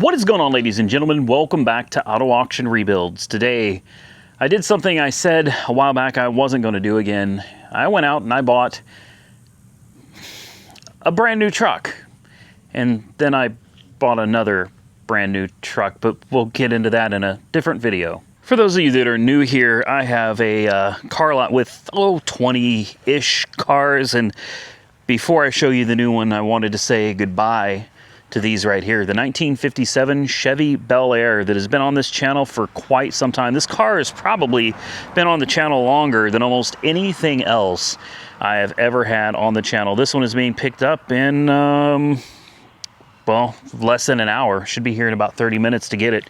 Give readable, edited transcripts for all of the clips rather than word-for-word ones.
What is going on, ladies and gentlemen? Welcome back to Auto Auction Rebuilds. Today, I did something I said a while back I wasn't going to do again. I went out and I bought a brand new truck. And then I bought another brand new truck, but we'll get into that in a different video. For those of you that are new here, I have a car lot with 20-ish cars, and before I show you the new one, I wanted to say goodbye to these right here. The 1957 Chevy Bel Air that has been on this channel for quite some time. This car has probably been on the channel longer than almost anything else I have ever had on the channel. This one is being picked up in, well, less than an hour. Should be here in about 30 minutes to get it.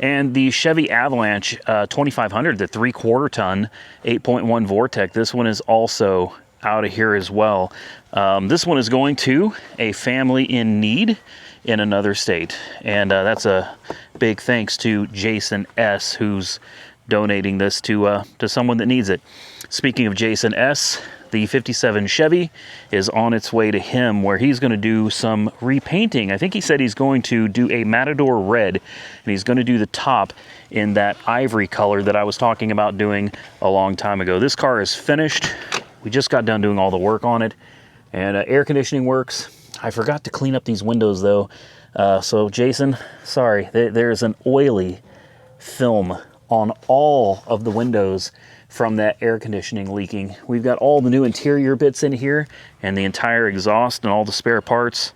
And the Chevy Avalanche 2500, the 3/4 ton 8.1 Vortec, this one is also out of here as well. This one is going to a family in need in another state, and that's a big thanks to Jason S, who's donating this to someone that needs it. Speaking of Jason S, the 57 Chevy is on its way to him, where he's going to do some repainting. I think he said he's going to do a Matador red, and he's going to do the top in that ivory color that I was talking about doing a long time ago. This car is finished. We just got done doing all the work on it, and air conditioning works. I forgot to clean up these windows though. So Jason, sorry, there's an oily film on all of the windows from that air conditioning leaking. We've got all the new interior bits in here, and the entire exhaust and all the spare parts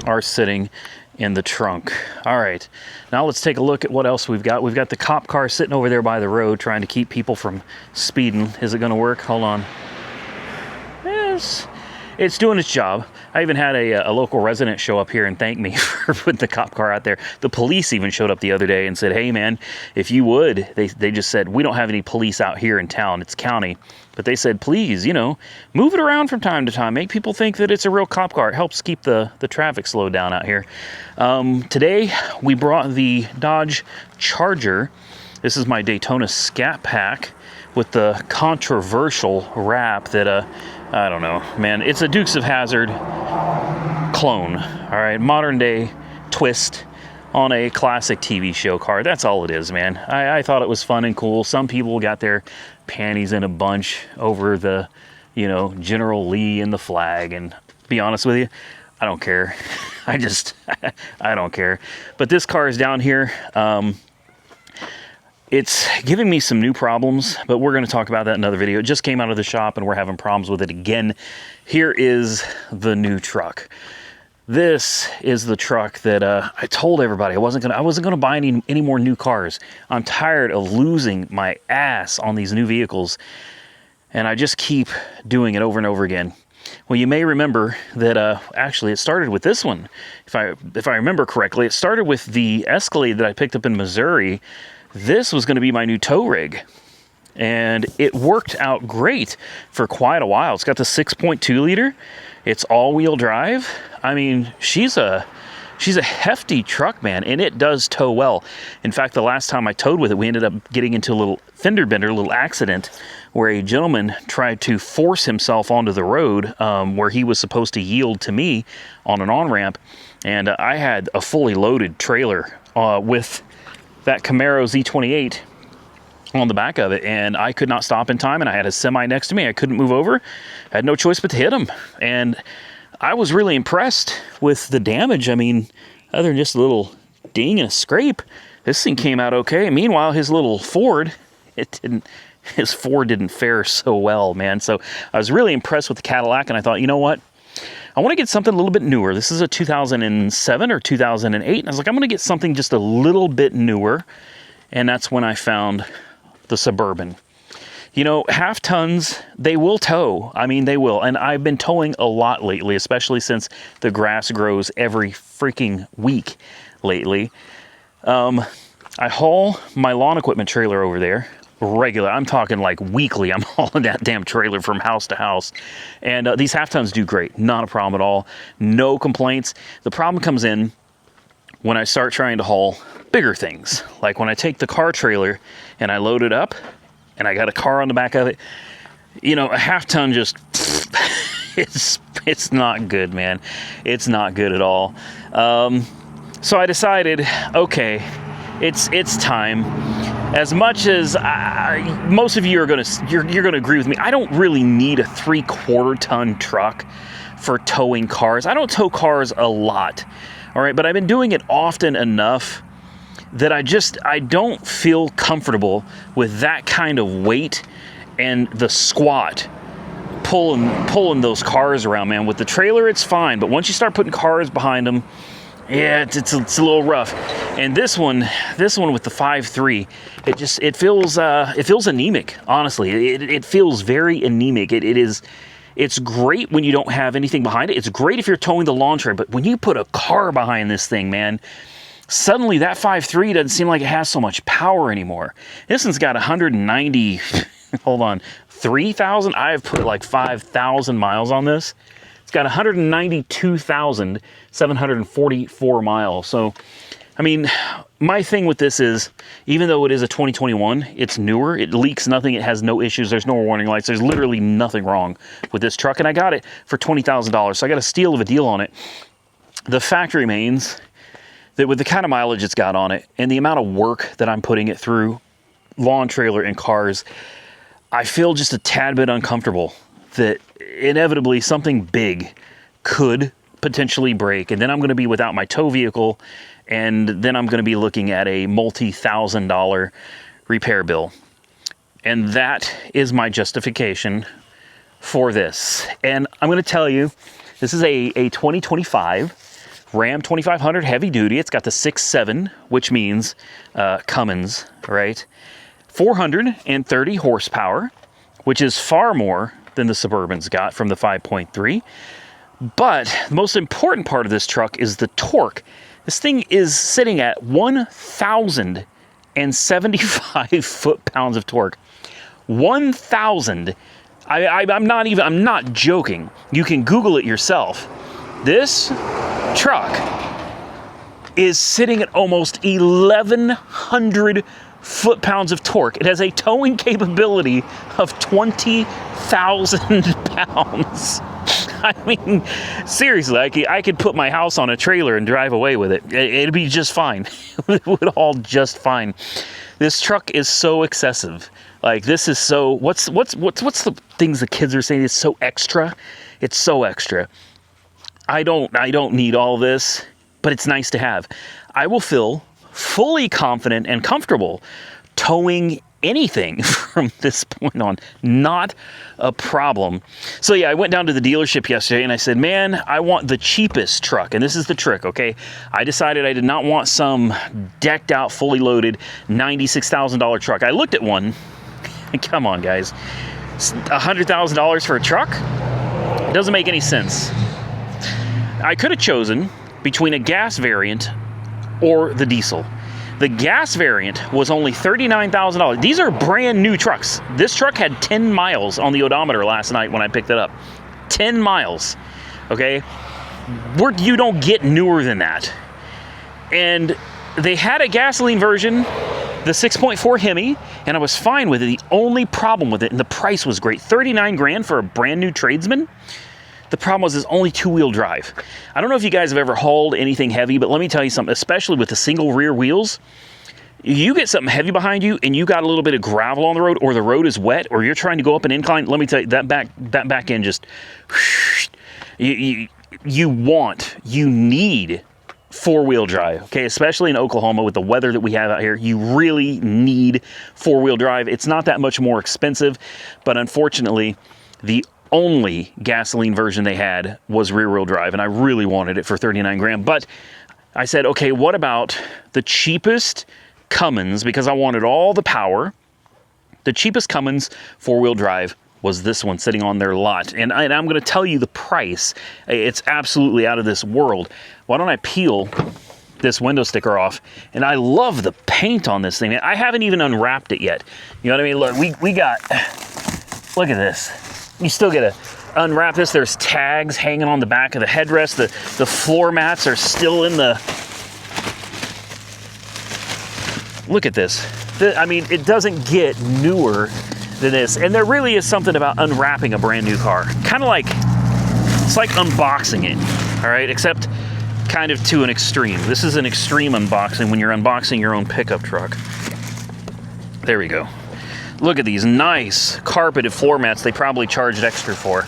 are sitting in the trunk. All right, now let's take a look at what else we've got. We've got the cop car sitting over there by the road trying to keep people from speeding. Is it gonna work? Hold on. Yes, it's doing its job. I even had a local resident show up here and thank me for putting the cop car out there. The police even showed up the other day and said, hey man, if you would, they just said, we don't have any police out here in town, it's county. But they said, please, you know, move it around from time to time. Make people think that it's a real cop car. It helps keep the traffic slowed down out here. Today, we brought the Dodge Charger. This is my Daytona Scat Pack with the controversial wrap that, I don't know, man. It's a Dukes of Hazzard clone, all right? Modern day twist on a classic TV show car. That's all it is, man. I thought it was fun and cool. Some people got their panties in a bunch over the, you know, General Lee and the flag, and to be honest with you, I don't care. I don't care. But this car is down here. It's giving me some new problems, but we're going to talk about that in another video. It just came out of the shop and we're having problems with it again. Here is the new truck. This is the truck that I told everybody I wasn't gonna buy any more new cars. I'm tired of losing my ass on these new vehicles, and I just keep doing it over and over again. Well, you may remember that actually it started with this one. If I remember correctly, it started with the Escalade that I picked up in Missouri. This was going to be my new tow rig, and it worked out great for quite a while. It's got the 6.2 liter. It's all-wheel drive. I mean, she's a hefty truck, man, and it does tow well. In fact, the last time I towed with it, we ended up getting into a little fender bender, a little accident, where a gentleman tried to force himself onto the road where he was supposed to yield to me on an on-ramp, and I had a fully loaded trailer with that Camaro Z28 on the back of it, and I could not stop in time, and I had a semi next to me. I couldn't move over. I had no choice but to hit him, and I was really impressed with the damage. I mean, other than just a little ding and a scrape, this thing came out okay. Meanwhile, his little Ford, his Ford didn't fare so well, man. So I was really impressed with the Cadillac, and I thought, you know what? I want to get something a little bit newer. This is a 2007 or 2008. And I was like, I'm going to get something just a little bit newer. And that's when I found the Suburban. You know, half tons, they will tow. I mean, they will. And I've been towing a lot lately, especially since the grass grows every freaking week lately. I haul my lawn equipment trailer over there. Regular, I'm talking like weekly. I'm hauling that damn trailer from house to house, and these half tons do great, not a problem at all, no complaints. The problem comes in when I start trying to haul bigger things, like when I take the car trailer and I load it up and I got a car on the back of it. You know, a half ton just it's not good, man. It's not good at all. So I decided, okay, it's time. As much as most of you are you're gonna agree with me, I don't really need a 3/4 ton truck for towing cars. I don't tow cars a lot, all right, but I've been doing it often enough that I don't feel comfortable with that kind of weight and the squat pulling those cars around, man. With the trailer, it's fine, but once you start putting cars behind them, yeah, it's a little rough. And this one with the 5.3, it feels anemic. Honestly, it feels very anemic. It's great when you don't have anything behind it. It's great if you're towing the lawn trailer, but when you put a car behind this thing, man, suddenly that 5.3 doesn't seem like it has so much power anymore. This one's got 190, hold on, 3,000? I have put like 5,000 miles on this. It's got 192,744 miles. So, I mean, my thing with this is, even though it is a 2021, it's newer, it leaks nothing, it has no issues, there's no warning lights, there's literally nothing wrong with this truck, and I got it for $20,000, so I got a steal of a deal on it. The fact remains that with the kind of mileage it's got on it, and the amount of work that I'm putting it through, lawn trailer and cars, I feel just a tad bit uncomfortable that inevitably something big could potentially break, and then I'm going to be without my tow vehicle, and then I'm going to be looking at a multi-$1,000 repair bill. And that is my justification for this. And I'm going to tell you, this is a 2025 Ram 2500 heavy duty. It's got the 6.7, which means Cummins, right? 430 horsepower, which is far more than the Suburban's got from the 5.3. But the most important part of this truck is the torque. This thing is sitting at 1,075 foot-pounds of torque. 1,000. I'm not joking. You can Google it yourself. This truck is sitting at almost 1,100 foot-pounds of torque. It has a towing capability of 20,000 pounds. I mean, seriously, I could put my house on a trailer and drive away with it. It'd be just fine. It would all just fine. This truck is so excessive. Like, this is so, what's the things the kids are saying? It's so extra. It's so extra. I don't need all this, but it's nice to have. I will feel fully confident and comfortable towing anything from this point on. Not a problem. So yeah, I went down to the dealership yesterday and I said, man, I want the cheapest truck. And this is the trick, okay? I decided I did not want some decked out, fully loaded $96,000 truck. I looked at one. Come on, guys. $100,000 for a truck? It doesn't make any sense. I could have chosen between a gas variant or the diesel. The gas variant was only $39,000. These are brand new trucks. This truck had 10 miles on the odometer last night when I picked it up. 10 miles, okay? You don't get newer than that. And they had a gasoline version, the 6.4 Hemi, and I was fine with it. The only problem with it, and the price was great, $39,000 for a brand new tradesman. The problem was it's only two-wheel drive. I don't know if you guys have ever hauled anything heavy, but let me tell you something, especially with the single rear wheels, you get something heavy behind you and you got a little bit of gravel on the road, or the road is wet, or you're trying to go up an incline, let me tell you, that back end just, you need four-wheel drive, okay? Especially in Oklahoma with the weather that we have out here, you really need four-wheel drive. It's not that much more expensive, but unfortunately, the only gasoline version they had was rear-wheel drive, and I really wanted it for $39,000. But I said, okay, what about the cheapest Cummins, because I wanted all the power. The cheapest Cummins four-wheel drive was this one sitting on their lot. And I'm going to tell you the price. It's absolutely out of this world. Why don't I peel this window sticker off? And I love the paint on this thing. I haven't even unwrapped it yet. You know what I mean? Look, we got, look at this. You still got to unwrap this. There's tags hanging on the back of the headrest. The floor mats are still in the... Look at this. I mean, it doesn't get newer than this. And there really is something about unwrapping a brand new car. Kind of like, it's like unboxing it, all right? Except kind of to an extreme. This is an extreme unboxing when you're unboxing your own pickup truck. There we go. Look at these nice carpeted floor mats they probably charged extra for.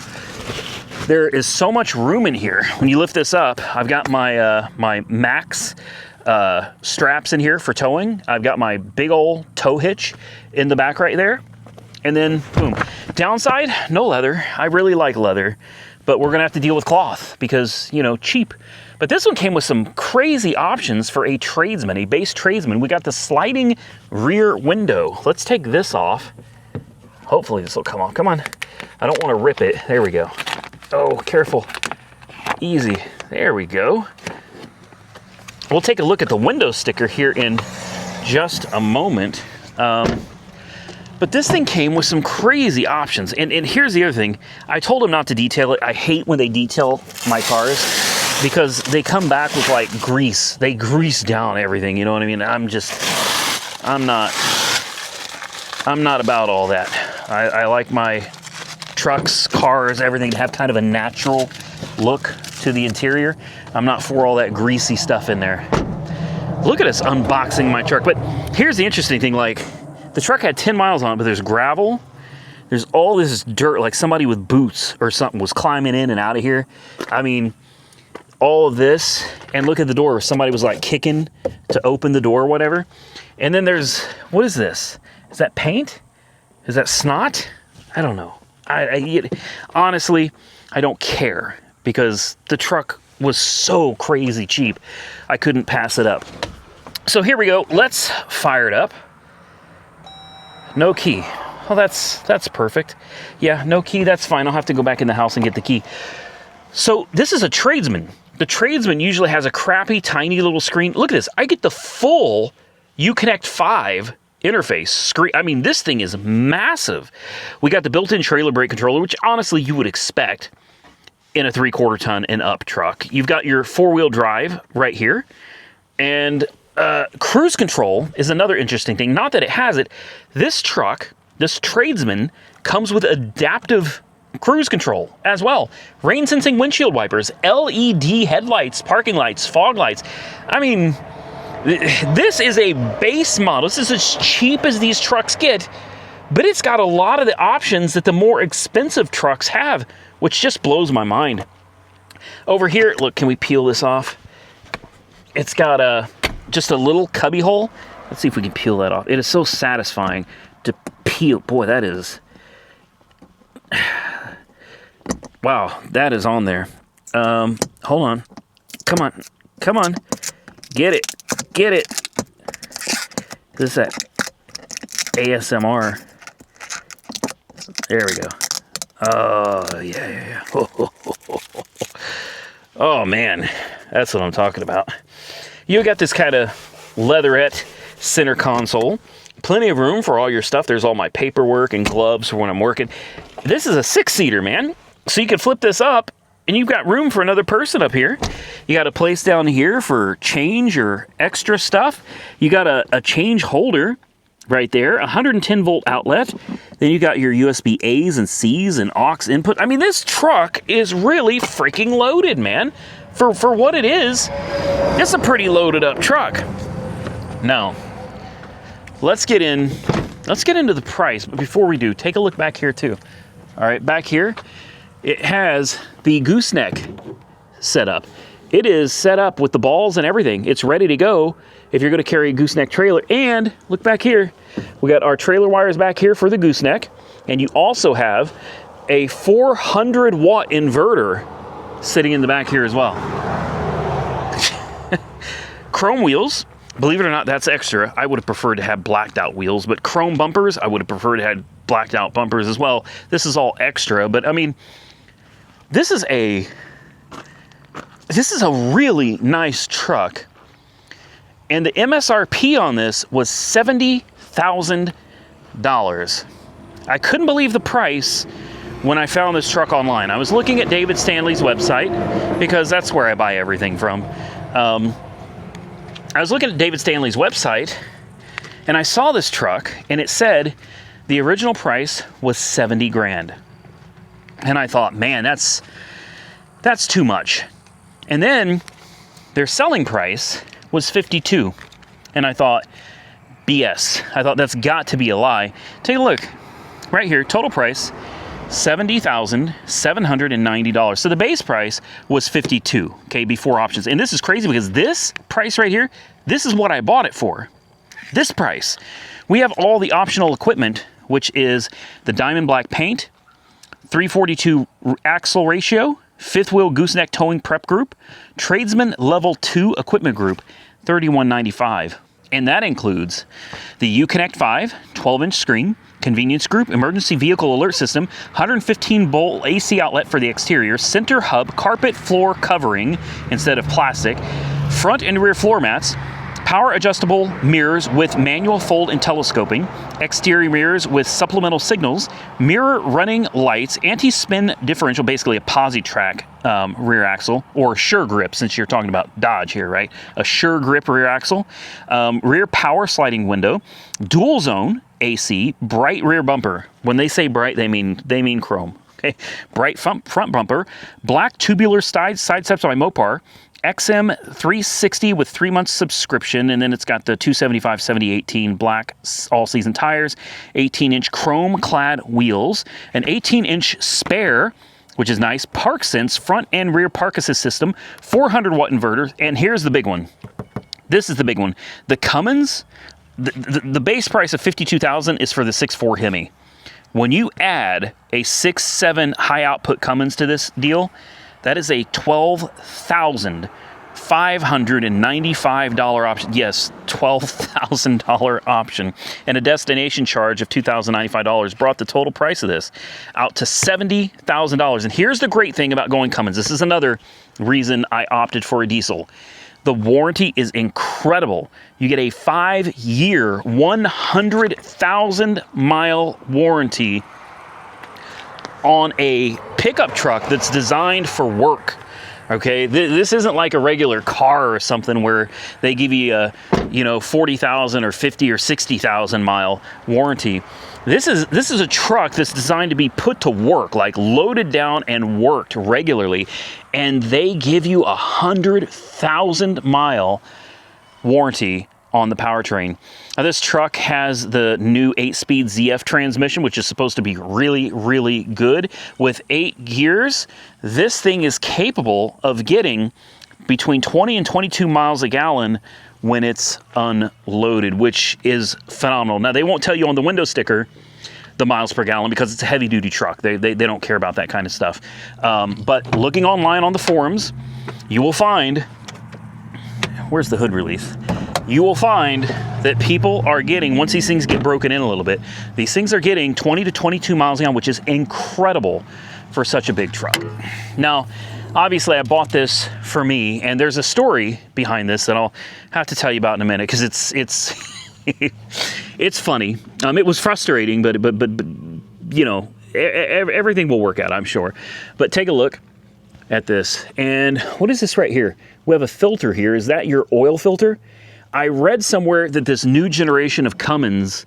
There is so much room in here. When you lift this up, I've got my my Max straps in here for towing. I've got my big old tow hitch in the back right there. And then, boom. Downside, no leather. I really like leather. But we're going to have to deal with cloth because, you know, cheap. But this one came with some crazy options for a tradesman, a base tradesman. We got the sliding rear window. Let's take this off. Hopefully this will come off. Come on. I don't want to rip it. There we go. Oh, careful. Easy. There we go. We'll take a look at the window sticker here in just a moment. But this thing came with some crazy options. And here's the other thing. I told them not to detail it. I hate when they detail my cars because they come back with like grease. They grease down everything, you know what I mean? I'm not about all that. I like my trucks, cars, everything to have kind of a natural look to the interior. I'm not for all that greasy stuff in there. Look at us unboxing my truck. But here's the interesting thing, like, the truck had 10 miles on it, but there's gravel. There's all this dirt, like somebody with boots or something was climbing in and out of here. I mean, all of this, and look at the door. Somebody was like kicking to open the door or whatever. And then there's, what is this? Is that paint? Is that snot? I don't know. Honestly, I don't care because the truck was so crazy cheap. I couldn't pass it up. So here we go. Let's fire it up. No key. Well, that's perfect. Yeah, no key, that's fine. I'll have to go back in the house and get the key. So this is a tradesman. The tradesman usually has a crappy, tiny little screen. Look at this. I get the full Uconnect 5 interface screen. I mean, this thing is massive. We got the built-in trailer brake controller, which honestly you would expect in a 3/4 ton and up truck. You've got your 4-wheel drive right here. And cruise control is another interesting thing. Not that it has it. This truck, this tradesman, comes with adaptive cruise control as well. Rain sensing windshield wipers, LED headlights, parking lights, fog lights. I mean, this is a base model. This is as cheap as these trucks get, but it's got a lot of the options that the more expensive trucks have, which just blows my mind. Over here, look, can we peel this off? It's got just a little cubby hole. Let's see if we can peel that off. It is so satisfying to peel. Boy, that is... Wow, that is on there. Hold on. Come on. Come on. Get it. Get it. This is that ASMR. There we go. Oh, yeah. Oh, man. That's what I'm talking about. You got this kind of leatherette center console. Plenty of room for all your stuff. There's all my paperwork and gloves for when I'm working. This is a 6-seater, man. So you can flip this up, and you've got room for another person up here. You got a place down here for change or extra stuff. You got a change holder right there, 110-volt outlet. Then you got your USB A's and C's and aux input. I mean, this truck is really freaking loaded, man. For what it is, it's a pretty loaded up truck. Now, let's get into the price. But before we do, take a look back here too. All right, back here, it has the gooseneck set up. It is set up with the balls and everything. It's ready to go if you're going to carry a gooseneck trailer. And look back here, we got our trailer wires back here for the gooseneck. And you also have a 400-watt inverter sitting in the back here as well. Chrome wheels. Believe it or not, that's extra. I would have preferred to have blacked out wheels, but chrome bumpers, I would have preferred to have blacked out bumpers as well. This is all extra, but I mean, this is a really nice truck. And the MSRP on this was $70,000. I couldn't believe the price when I found this truck online. I was looking at David Stanley's website because that's where I buy everything from. I was looking at David Stanley's website and I saw this truck and it said the original price was 70 grand. And I thought, man, that's too much. And then Their selling price was $52. And I thought, BS. I thought that's got to be a lie. Take a look. Right here, total price, $70,790. So the base price was $52, okay, before options. And this is crazy because this price right here, this is what I bought it for. This price. We have all the optional equipment, which is the diamond black paint, 342 axle ratio, fifth wheel gooseneck towing prep group, tradesman level 2 equipment group, $31.95. And that includes the Uconnect 5 12-inch screen, convenience group, emergency vehicle alert system, 115-volt AC outlet for the exterior, center hub, carpet floor covering instead of plastic, front and rear floor mats, power adjustable mirrors with manual fold and telescoping, exterior mirrors with supplemental signals, mirror running lights, anti-spin differential, basically a posi track rear axle, or sure grip, since you're talking about Dodge here, right? A sure grip rear axle, rear power sliding window, dual zone AC, bright rear bumper. When they say bright, they mean chrome. Okay, bright front bumper, black tubular side steps by Mopar, XM 360 with 3 months subscription, and then it's got the 275 7018 black all-season tires, 18-inch chrome-clad wheels, an 18-inch spare, which is nice, park sense front and rear park assist system, 400-watt inverter, and here's the big one. This is the big one. The Cummins, the base price of $52,000 is for the 6.4 Hemi. When you add a 6.7 high-output Cummins to this deal, that is a $12,595 option. Yes, $12,000 option. And a destination charge of $2,095 brought the total price of this out to $70,000. And here's the great thing about going Cummins. This is another reason I opted for a diesel. The warranty is incredible. You get a 5-year, 100,000-mile warranty on a pickup truck that's designed for work. Okay, this isn't like a regular car or something where they give you a 40,000 or 50 or 60,000 mile warranty. This is a truck that's designed to be put to work, like loaded down and worked regularly, and they give you 100,000 mile warranty on the powertrain. Now, this truck has the new 8-speed ZF transmission, which is supposed to be really, really good. With 8 gears, this thing is capable of getting between 20 and 22 miles a gallon when it's unloaded, which is phenomenal. Now, they won't tell you on the window sticker the miles per gallon because it's a heavy-duty truck. They don't care about that kind of stuff. But looking online on the forums, you will find... Where's the hood release? You will find that people are getting, once these things get broken in a little bit, these things are getting 20 to 22 miles a gallon, which is incredible for such a big truck. Now, obviously, I bought this for me, and there's a story behind this that I'll have to tell you about in a minute because it's it's funny. It was frustrating, but everything will work out, I'm sure. But take a look at this, and what is this right here? We have a filter here. Is that your oil filter? I read somewhere that this new generation of Cummins,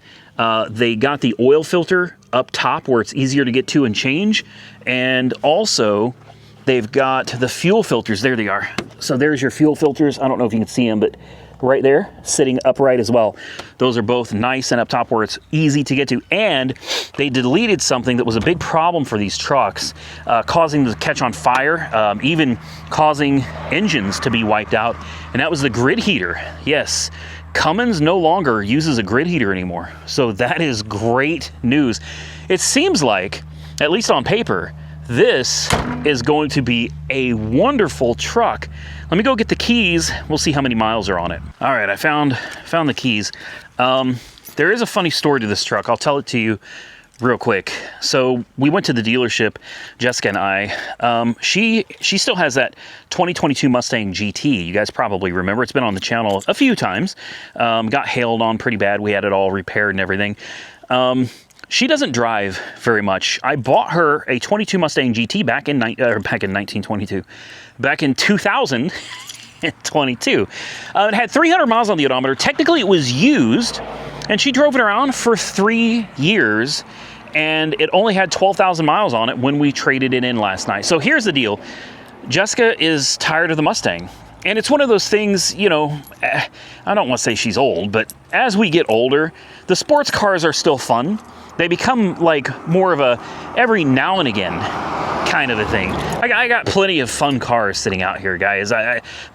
they got the oil filter up top where it's easier to get to and change. And also, they've got the fuel filters. There they are. So there's your fuel filters. I don't know if you can see them, but right there, sitting upright as well. Those are both nice and up top where it's easy to get to. And they deleted something that was a big problem for these trucks, causing them to catch on fire, even causing engines to be wiped out. And that was the grid heater. Yes, Cummins no longer uses a grid heater anymore. So that is great news. It seems like, at least on paper, this is going to be a wonderful truck. Let me go get the keys. We'll see how many miles are on it. All right, I found the keys. There is a funny story to this truck. I'll tell it to you real quick. So we went to the dealership, Jessica and I. She still has that 2022 Mustang GT. You guys probably remember. It's been on the channel a few times. Got hailed on pretty bad. We had it all repaired and everything. She doesn't drive very much. I bought her a 22 Mustang GT back in 2022. It had 300 miles on the odometer. Technically, it was used, and she drove it around for 3 years, and it only had 12,000 miles on it when we traded it in last night. So here's the deal. Jessica is tired of the Mustang. And it's one of those things, you know, I don't want to say she's old, but as we get older, the sports cars are still fun. They become like more of a every now and again kind of a thing. I got plenty of fun cars sitting out here, guys.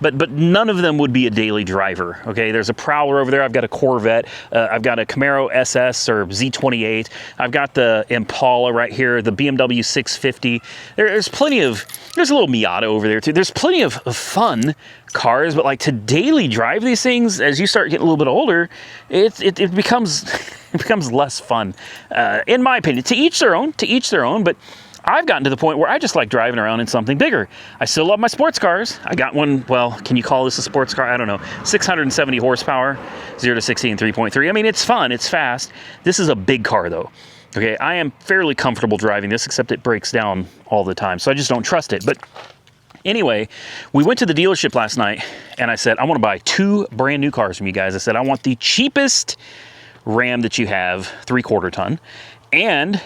But none of them would be a daily driver. Okay, there's a Prowler over there. I've got a Corvette. I've got a Camaro SS or Z28. I've got the Impala right here, the BMW 650. There's plenty of. There's a little Miata over there too. There's plenty of fun cars, but like to daily drive these things, as you start getting a little bit older, it becomes it becomes less fun, in my opinion. To each their own. To each their own. But I've gotten to the point where I just like driving around in something bigger. I still love my sports cars. I got one, well, can you call this a sports car? I don't know. 670 horsepower, 0 to 60 in 3.3. I mean, it's fun, it's fast. This is a big car though. Okay, I am fairly comfortable driving this, except it breaks down all the time, so I just don't trust it. But anyway, we went to the dealership last night, and I said, I want to buy 2 brand new cars from you guys. I said, I want the cheapest Ram that you have, 3/4 ton, and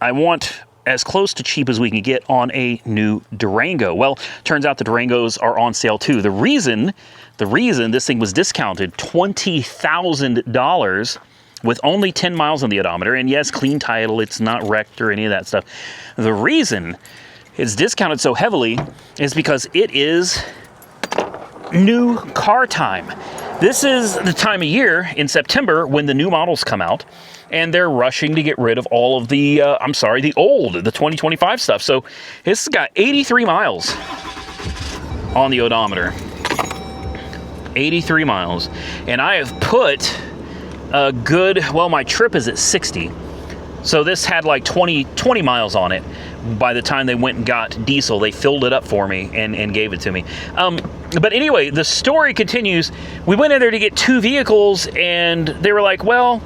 I want as close to cheap as we can get on a new Durango. Well, turns out the Durangos are on sale too. The reason this thing was discounted $20,000 with only 10 miles on the odometer, and yes, clean title, it's not wrecked or any of that stuff. The reason it's discounted so heavily is because it is new car time. This is the time of year in September when the new models come out, and they're rushing to get rid of all of the, the 2025 stuff. So this has got 83 miles on the odometer. 83 miles. And I have put a good, well, my trip is at 60. So this had like 20 miles on it. By the time they went and got diesel, they filled it up for me and gave it to me. But anyway, the story continues. We went in there to get 2 vehicles, and they were like, well,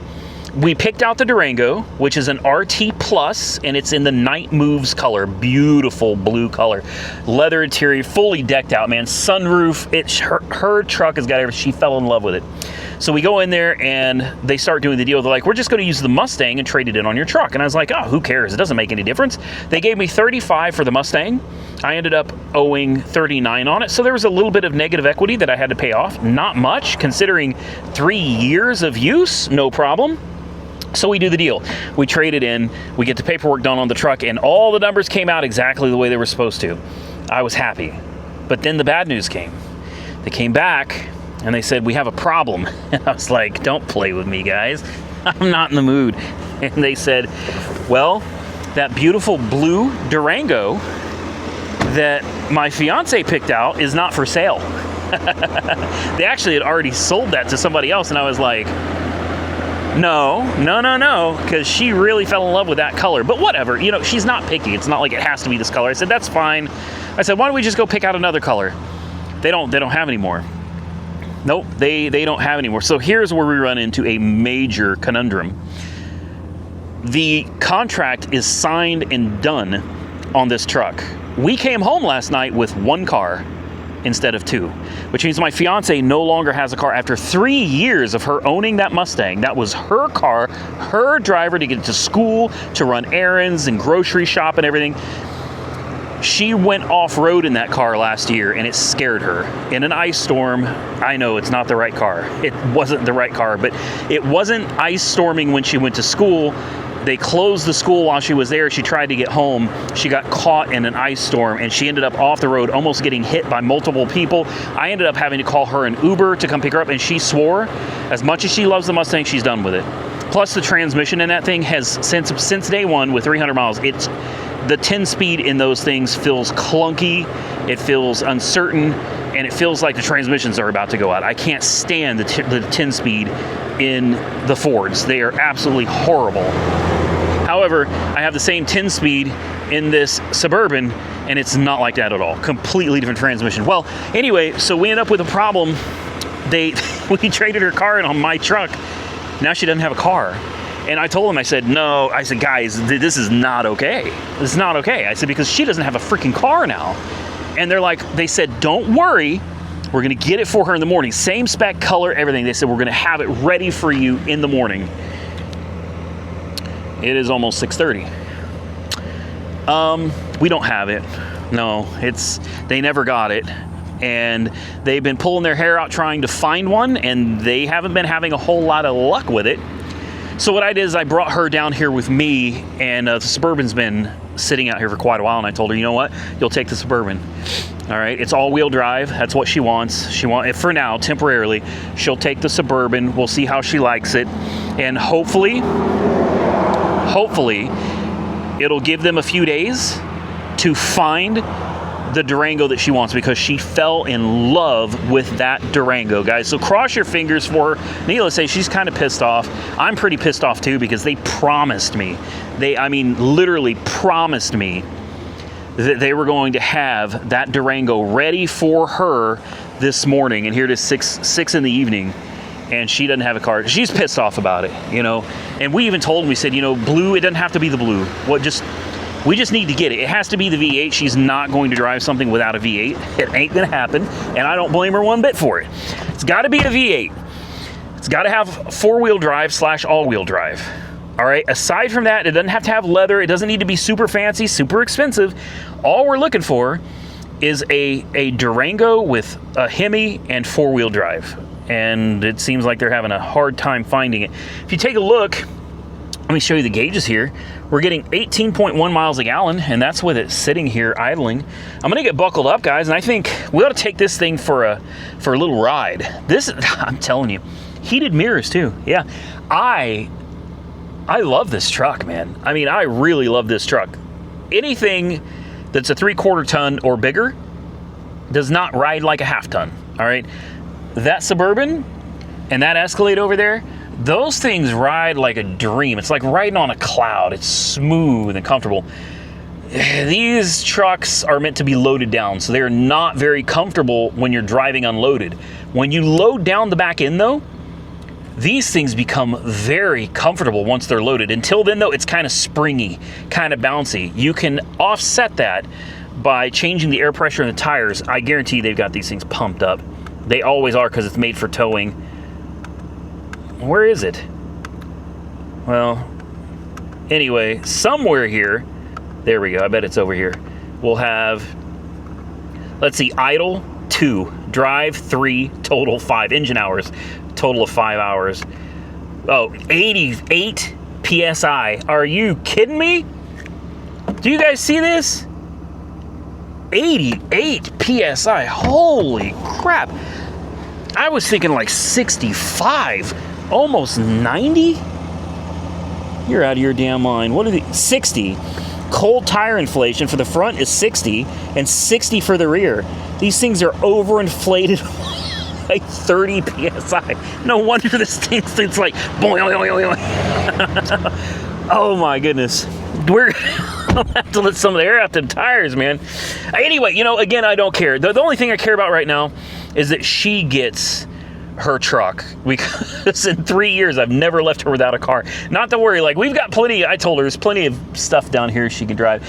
we picked out the Durango, which is an RT Plus, and it's in the Night Moves color, beautiful blue color, leather interior, fully decked out, man, sunroof. Her truck has got everything. She fell in love with it. So we go in there and they start doing the deal. They're like, we're just going to use the Mustang and trade it in on your truck. And I was like, oh, who cares? It doesn't make any difference. They gave me $35 for the Mustang. I ended up owing $39 on it. So there was a little bit of negative equity that I had to pay off. Not much, considering 3 years of use, no problem. So we do the deal. We trade it in. We get the paperwork done on the truck, and all the numbers came out exactly the way they were supposed to. I was happy. But then the bad news came. They came back and they said, we have a problem. And I was like, don't play with me, guys. I'm not in the mood. And they said, well, that beautiful blue Durango that my fiance picked out is not for sale. They actually had already sold that to somebody else, and I was like, no, because she really fell in love with that color. But whatever, you know, she's not picky. It's not like it has to be this color. I said, that's fine. I said, why don't we just go pick out another color? They don't have any more. Nope, they don't have any more. So here's where we run into a major conundrum. The contract is signed and done on this truck. We came home last night with 1 car instead of 2, which means my fiance no longer has a car. After 3 years of her owning that Mustang, that was her car, her driver to get to school, to run errands and grocery shop and everything. She went off-road in that car last year, and it scared her. In an ice storm, I know it's not the right car. It wasn't the right car, but it wasn't ice storming when she went to school. They closed the school while she was there. She tried to get home. She got caught in an ice storm, and she ended up off the road, almost getting hit by multiple people. I ended up having to call her an Uber to come pick her up, and she swore, as much as she loves the Mustang, she's done with it. Plus, the transmission in that thing has, since day one with 300 miles, it's the 10-speed in those things feels clunky, it feels uncertain, and it feels like the transmissions are about to go out. I can't stand the 10-speed in the Fords. They are absolutely horrible. However, I have the same 10-speed in this Suburban, and it's not like that at all. Completely different transmission. Well, anyway, so we end up with a problem. We traded her car in on my truck. Now she doesn't have a car. And I told him, I said, no, I said, guys, this is not okay. This is not okay. I said, because she doesn't have a freaking car now. And they said, don't worry. We're going to get it for her in the morning. Same spec, color, everything. They said, we're going to have it ready for you in the morning. It is almost 6:30. We don't have it. No, they never got it. and they've been pulling their hair out trying to find one, and they haven't been having a whole lot of luck with it. So what I did is I brought her down here with me, and the Suburban's been sitting out here for quite a while, and I told her, you know what, you'll take the Suburban. All right, it's all-wheel drive. That's what she wants. For now, temporarily, she'll take the Suburban. We'll see how she likes it, and hopefully, it'll give them a few days to find the Durango that she wants, because she fell in love with that Durango, guys. So cross your fingers for her. Needless to say, she's kind of pissed off. I'm pretty pissed off too, because they promised me. I mean, literally promised me that they were going to have that Durango ready for her this morning. And here it is, six in the evening, and she doesn't have a car. She's pissed off about it, you know. And we even told them, we said, you know, blue, it doesn't have to be the blue. We just need to get it. It has to be the V8. She's not going to drive something without a V8. It ain't gonna happen, and I don't blame her one bit for it. It's gotta be a V8. It's gotta have four-wheel drive / all-wheel drive. All right, aside from that, it doesn't have to have leather. It doesn't need to be super fancy, super expensive. All we're looking for is a Durango with a Hemi and four-wheel drive. And it seems like they're having a hard time finding it. If you take a look, let me show you the gauges here. We're getting 18.1 miles a gallon, and that's with it sitting here idling. I'm gonna get buckled up, guys, and I think we ought to take this thing for a little ride. I'm telling you, heated mirrors too. Yeah, I love this truck, man. I mean, I really love this truck. Anything that's a 3/4 ton or bigger does not ride like a half ton. All right, that Suburban and that Escalade over there, those things ride like a dream. It's like riding on a cloud. It's smooth and comfortable. These trucks are meant to be loaded down, so they're not very comfortable when you're driving unloaded. When you load down the back end though, these things become very comfortable once they're loaded. Until then though, it's kind of springy, kind of bouncy. You can offset that by changing the air pressure in the tires. I guarantee they've got these things pumped up. They always are, because it's made for towing. Where is it? Well, anyway, somewhere here, there we go, I bet it's over here. We'll have, let's see, idle 2, drive 3, total 5, engine hours, total of 5 hours. Oh, 88 PSI. Are you kidding me? Do you guys see this? 88 PSI, holy crap. I was thinking like 65. Almost 90? You're out of your damn mind. What are the 60? Cold tire inflation for the front is 60 and 60 for the rear. These things are overinflated like 30 PSI. No wonder this thing thinks like boing, boing, boing. Oh my goodness. I'll have to let some of the air out the tires, man. Anyway, you know, again, I don't care. The only thing I care about right now is that she gets her truck, because in 3 years I've never left her without a car. Not to worry, like, we've got plenty. I told her there's plenty of stuff down here she can drive.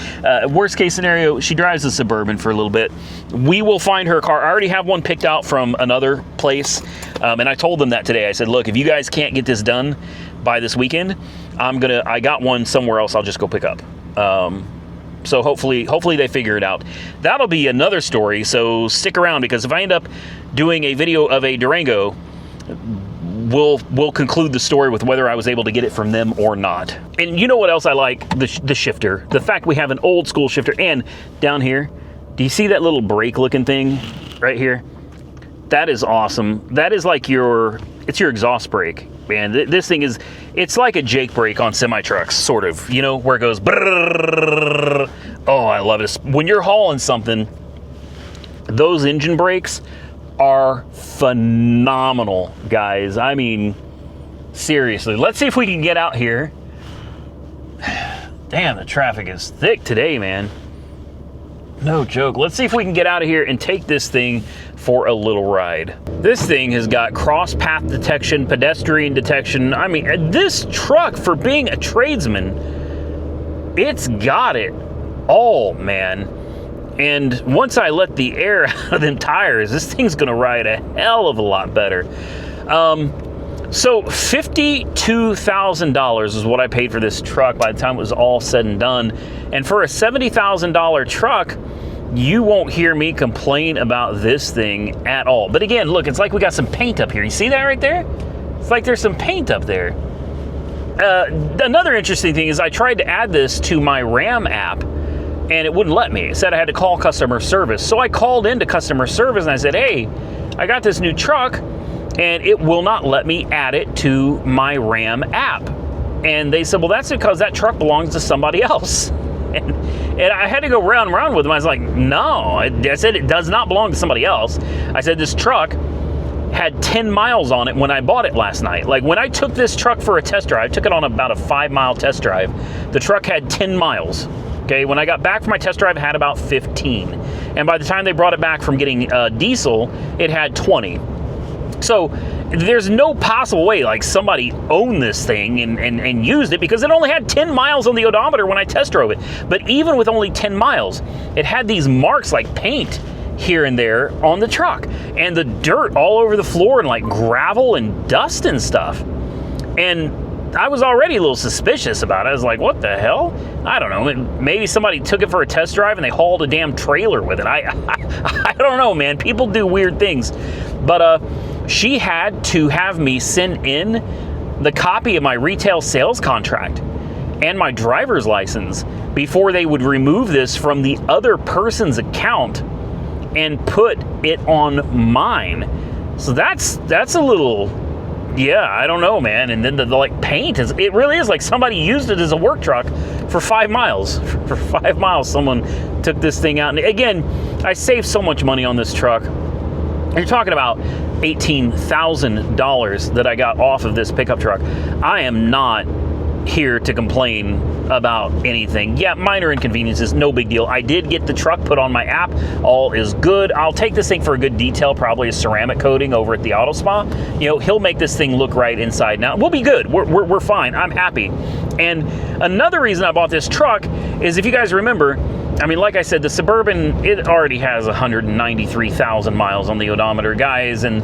Worst case scenario, she drives a Suburban for a little bit. We will find her a car. I already have one picked out from another place, and I told them that today. I said, look, if you guys can't get this done by this weekend, I got one somewhere else I'll just go pick up. So hopefully they figure it out. That'll be another story, so stick around, because if I end up doing a video of a Durango, we'll conclude the story with whether I was able to get it from them or not. And you know what else I like? The shifter. The fact we have an old school shifter. And down here, do you see that little brake looking thing right here? That is awesome. That is like it's your exhaust brake. Man, this thing is, it's like a Jake brake on semi-trucks, sort of, you know, where it goes brrrr. Oh, I love it. When you're hauling something, those engine brakes are phenomenal, guys. I mean, seriously. Let's see if we can get out here. Damn, the traffic is thick today, man. No joke. Let's see if we can get out of here and take this thing for a little ride. This thing has got cross path detection, pedestrian detection. I mean, this truck, for being a tradesman, it's got it all, man. And once I let the air out of them tires, this thing's gonna ride a hell of a lot better. So $52,000 is what I paid for this truck by the time it was all said and done. And for a $70,000 truck, you won't hear me complain about this thing at all. But again, look, it's like we got some paint up here. You see that right there? It's like there's some paint up there. Another interesting thing is I tried to add this to my RAM app, and it wouldn't let me. It said I had to call customer service. So I called into customer service and I said, hey, I got this new truck, and it will not let me add it to my RAM app. And they said, well, that's because that truck belongs to somebody else. And I had to go round and round with them. I was like, no, I said it does not belong to somebody else. I said this truck had 10 miles on it when I bought it last night. Like when I took this truck for a test drive, I took it on about a 5-mile test drive. The truck had 10 miles. Okay, when I got back from my test drive, it had about 15. And by the time they brought it back from getting diesel, it had 20. So there's no possible way like somebody owned this thing and used it, because it only had 10 miles on the odometer when I test drove it. But even with only 10 miles, it had these marks like paint here and there on the truck, and the dirt all over the floor, and like gravel and dust and stuff. And I was already a little suspicious about it. I was like, what the hell? I don't know. Maybe somebody took it for a test drive and they hauled a damn trailer with it. I don't know, man. People do weird things. But she had to have me send in the copy of my retail sales contract and my driver's license before they would remove this from the other person's account and put it on mine. So that's a little, yeah, I don't know, man. And then the like paint is, it really is like somebody used it as a work truck for 5 miles. For 5 miles, someone took this thing out. And again, I saved so much money on this truck. You're talking about $18,000 that I got off of this pickup truck. I am not here to complain about anything. Yeah, minor inconveniences, no big deal. I did get the truck put on my app. All is good. I'll take this thing for a good detail, probably a ceramic coating over at the auto spa. You know, he'll make this thing look right inside and out. We'll be good. We're fine. I'm happy. And another reason I bought this truck is, if you guys remember, I mean, like I said, the Suburban, it already has 193,000 miles on the odometer, guys. And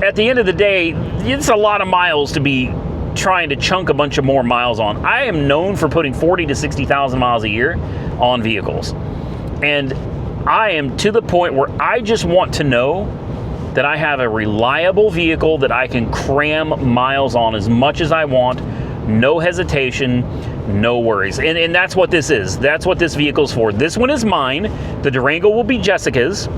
at the end of the day, it's a lot of miles to be trying to chunk a bunch of more miles on. I am known for putting 40 to 60,000 miles a year on vehicles. And I am to the point where I just want to know that I have a reliable vehicle that I can cram miles on as much as I want. No hesitation, no worries. And that's what this is. That's what this vehicle's for. This one is mine. The Durango will be Jessica's.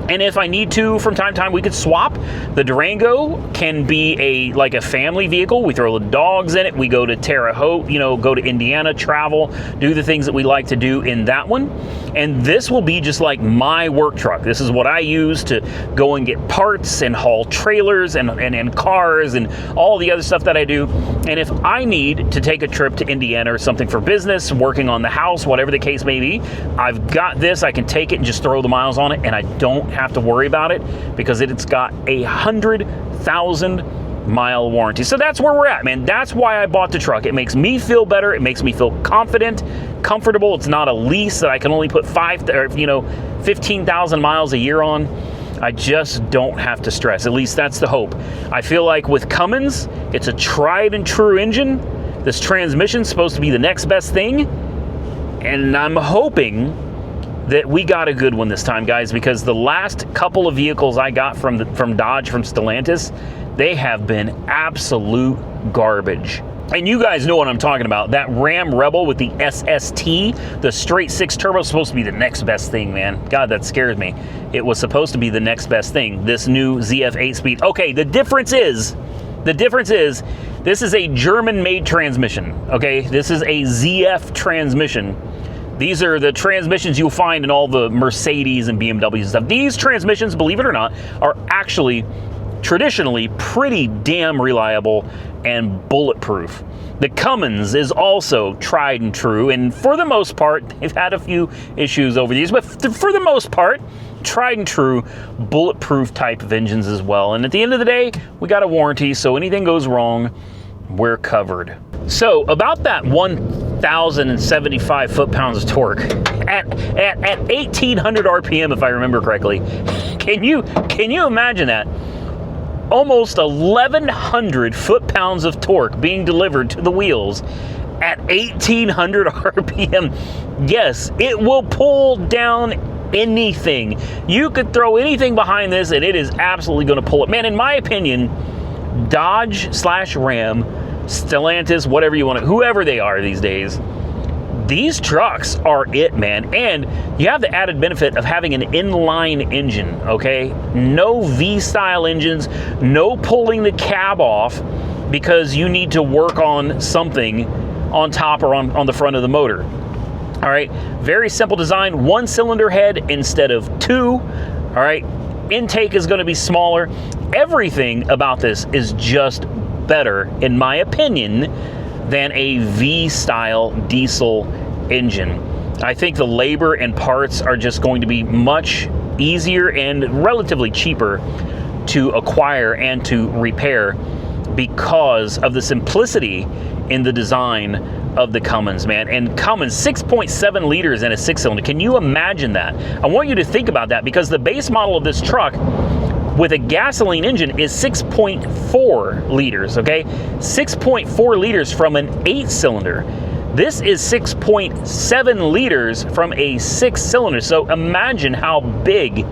And if I need to, from time to time, we could swap. The Durango can be like a family vehicle. We throw the dogs in it. We go to Terre Haute, go to Indiana, travel, do the things that we like to do in that one. And this will be just like my work truck. This is what I use to go and get parts and haul trailers and cars and all the other stuff that I do. And if I need to take a trip to Indiana or something for business, working on the house, whatever the case may be, I've got this. I can take it and just throw the miles on it, and I don't have to worry about it because it's got 100,000-mile warranty. So that's where we're at, man. That's why I bought the truck. It makes me feel better. It makes me feel confident, comfortable. It's not a lease that I can only put 15,000 miles a year on. I just don't have to stress. At least that's the hope. I feel like with Cummins, it's a tried and true engine. This transmission's supposed to be the next best thing. And I'm hoping that we got a good one this time, guys, because the last couple of vehicles I got from Dodge, from Stellantis, they have been absolute garbage. And you guys know what I'm talking about. That Ram Rebel with the SST, the straight 6 turbo, is supposed to be the next best thing, man. God, that scares me. It was supposed to be the next best thing. This new ZF 8-speed. Okay, the difference is, this is a German-made transmission, okay? This is a ZF transmission. These are the transmissions you'll find in all the Mercedes and BMWs and stuff. These transmissions, believe it or not, are actually traditionally pretty damn reliable and bulletproof. The Cummins is also tried and true, and for the most part, they've had a few issues over these, but for the most part, tried and true, bulletproof type of engines as well. And at the end of the day, we got a warranty, so anything goes wrong, we're covered. So about that 1,075 foot-pounds of torque at 1,800 RPM, if I remember correctly. Can you imagine that? Almost 1,100 foot-pounds of torque being delivered to the wheels at 1800 RPM. Yes, it will pull down anything. You could throw anything behind this and it is absolutely going to pull it. Man, in my opinion, Dodge / Ram, Stellantis, whatever you want to, whoever they are these days, these trucks are it, man. And you have the added benefit of having an inline engine, okay? No V-style engines, no pulling the cab off because you need to work on something on top or on the front of the motor. All right, very simple design, 1 cylinder head instead of 2. All right, intake is going to be smaller. Everything about this is just better, in my opinion, than a V-style diesel engine. I think the labor and parts are just going to be much easier and relatively cheaper to acquire and to repair because of the simplicity in the design of the Cummins, man. And Cummins, 6.7 liters in a 6-cylinder. Can you imagine that? I want you to think about that because the base model of this truck with a gasoline engine is 6.4 liters, okay? 6.4 liters from an 8-cylinder. This is 6.7 liters from a 6-cylinder. So imagine how big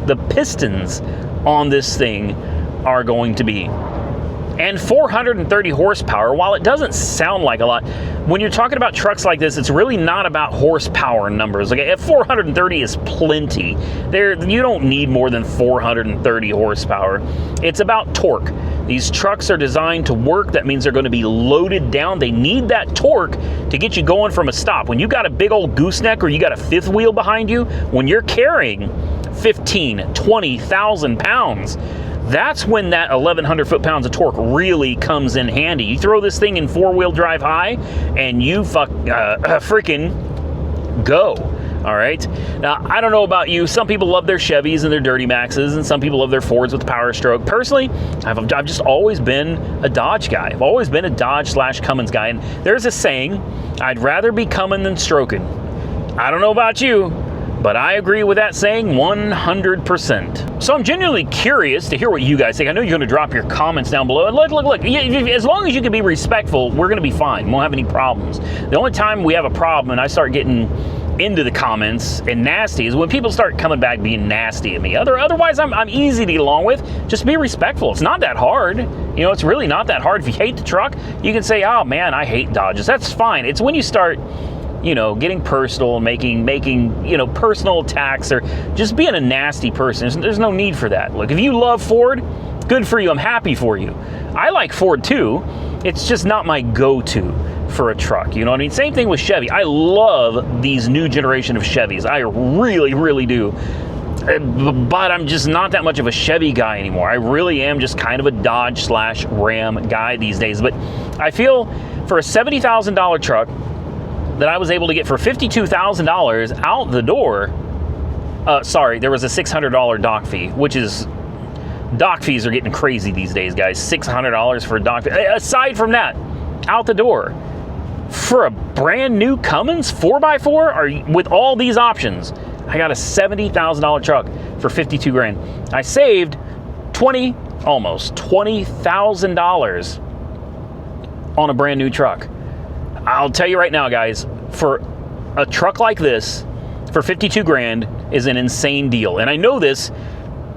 the pistons on this thing are going to be. And 430 horsepower, while it doesn't sound like a lot, when you're talking about trucks like this, it's really not about horsepower numbers. Okay, at 430 is plenty. You don't need more than 430 horsepower. It's about torque. These trucks are designed to work. That means they're going to be loaded down. They need that torque to get you going from a stop. When you got a big old gooseneck or you got a fifth wheel behind you, when you're carrying 15, 20,000 pounds, that's when that 1,100 foot-pounds of torque really comes in handy. You throw this thing in 4-wheel drive high, and you freaking go. All right. Now, I don't know about you. Some people love their Chevys and their Dirty Maxes, and some people love their Fords with the Power Stroke. Personally, I've just always been a Dodge guy. I've always been a Dodge / Cummins guy. And there's a saying, I'd rather be coming than stroking. I don't know about you, but I agree with that saying 100%. So I'm genuinely curious to hear what you guys think. I know you're going to drop your comments down below. And look, as long as you can be respectful, we're going to be fine. We won't have any problems. The only time we have a problem and I start getting into the comments and nasty is when people start coming back being nasty at me. Otherwise, I'm easy to get along with. Just be respectful. It's not that hard. You know, it's really not that hard. If you hate the truck, you can say, oh man, I hate Dodges. That's fine. It's when you start, you know, getting personal, making, you know, personal attacks or just being a nasty person. There's no need for that. Look, if you love Ford, good for you. I'm happy for you. I like Ford too. It's just not my go-to for a truck. You know what I mean? Same thing with Chevy. I love these new generation of Chevys. I really, really do. But I'm just not that much of a Chevy guy anymore. I really am just kind of a Dodge / Ram guy these days. But I feel for a $70,000 truck that I was able to get for $52,000 out the door, sorry, there was a $600 dock fee, which is, dock fees are getting crazy these days, guys. $600 for a dock fee. Aside from that, out the door, for a brand new Cummins 4x4 with all these options, I got a $70,000 truck for 52 grand. I saved almost $20,000 on a brand new truck. I'll tell you right now, guys, for a truck like this, for 52 grand is an insane deal. And I know this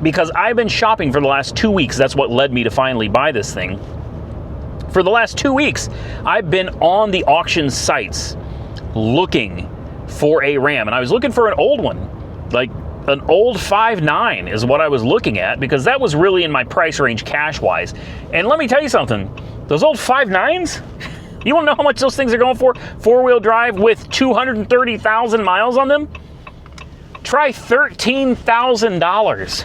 because I've been shopping for the last 2 weeks. That's what led me to finally buy this thing. For the last 2 weeks, I've been on the auction sites looking for a Ram. And I was looking for an old one, like an old 5.9 is what I was looking at because that was really in my price range cash-wise. And let me tell you something, those old 5.9s, you want to know how much those things are going for? 4-wheel drive with 230,000 miles on them? Try $13,000.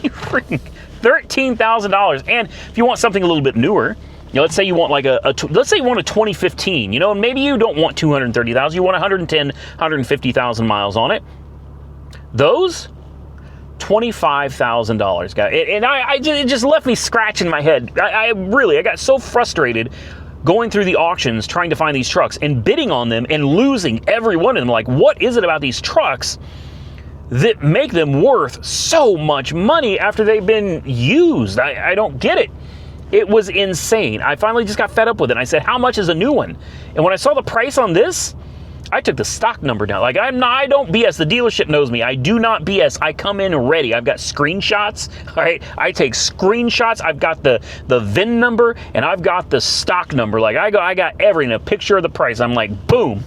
You freaking $13,000. And if you want something a little bit newer, you know, let's say you want like let's say you want a 2015, you know, and maybe you don't want 230,000, you want 110, 150,000 miles on it. Those, $25,000, guys. And it just left me scratching my head. I got so frustrated going through the auctions trying to find these trucks and bidding on them and losing every one of them. Like, what is it about these trucks that make them worth so much money after they've been used? I don't get it. It was insane. I finally just got fed up with it. I said, how much is a new one? And when I saw the price on this, I took the stock number down. Like, I don't BS. The dealership knows me. I do not BS. I come in ready. I've got screenshots. All right, I take screenshots. I've got the VIN number and I've got the stock number. Like, I got everything. A picture of the price. I'm like, boom.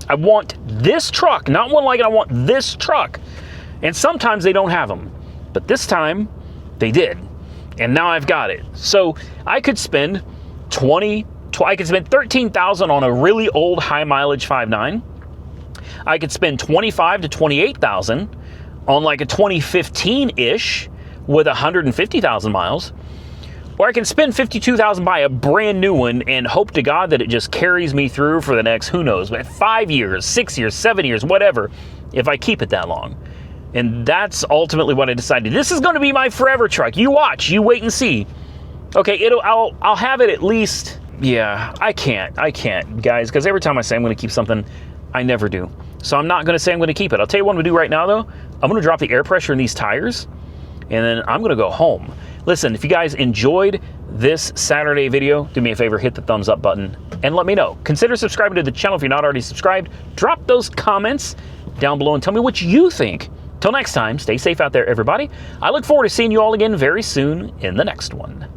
I want this truck, not one like it. I want this truck. And sometimes they don't have them, but this time they did, and now I've got it. So I could spend I could spend $13,000 on a really old high mileage 5.9. I could spend $25,000 to $28,000 on like a 2015-ish with 150,000 miles. Or I can spend $52,000 buy a brand new one and hope to God that it just carries me through for the next, who knows, 5 years, 6 years, 7 years, whatever, if I keep it that long. And that's ultimately what I decided. This is going to be my forever truck. You watch, you wait and see. Okay, I'll have it at least. Yeah, I can't, guys, because every time I say I'm going to keep something, I never do. So I'm not going to say I'm going to keep it. I'll tell you what I'm going to do right now, though. I'm going to drop the air pressure in these tires, and then I'm going to go home. Listen, if you guys enjoyed this Saturday video, do me a favor, hit the thumbs up button, and let me know. Consider subscribing to the channel if you're not already subscribed. Drop those comments down below and tell me what you think. Till next time, stay safe out there, everybody. I look forward to seeing you all again very soon in the next one.